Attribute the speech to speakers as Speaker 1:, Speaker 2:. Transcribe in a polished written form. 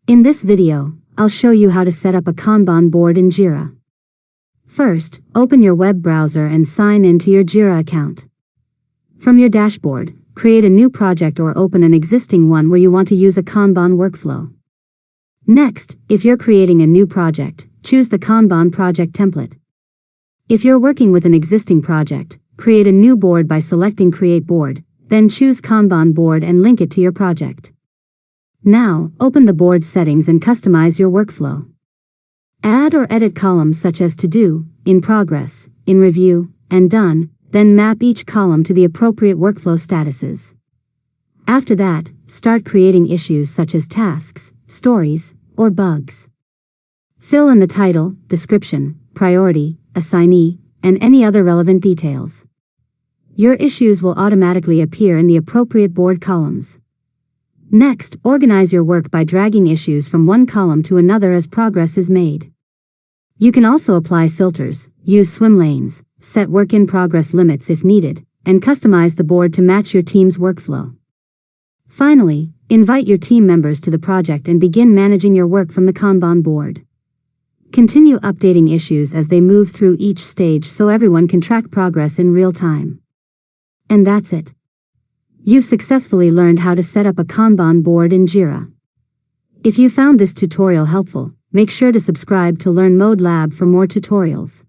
Speaker 1: In this video, I'll show you how to set up a Kanban board in Jira. First, open your web browser and sign into your Jira account. From your dashboard, create a new project or open an existing one where you want to use a Kanban workflow. Next, if you're creating a new project, choose the Kanban project template. If you're working with an existing project, create a new board by selecting Create Board, then choose Kanban board and link it to your project. Now, open the board settings and customize your workflow. Add or edit columns such as To Do, In Progress, In Review, and Done, then map each column to the appropriate workflow statuses. After that, start creating issues such as tasks, stories, or bugs. Fill in the title, description, priority, assignee, and any other relevant details. Your issues will automatically appear in the appropriate board columns. Next, organize your work by dragging issues from one column to another as progress is made. You can also apply filters, use swim lanes, set work in progress limits if needed, and customize the board to match your team's workflow. Finally, invite your team members to the project and begin managing your work from the Kanban board. Continue updating issues as they move through each stage so everyone can track progress in real time. And that's it. You've successfully learned how to set up a Kanban board in Jira. If you found this tutorial helpful, make sure to subscribe to Learn Mode Lab for more tutorials.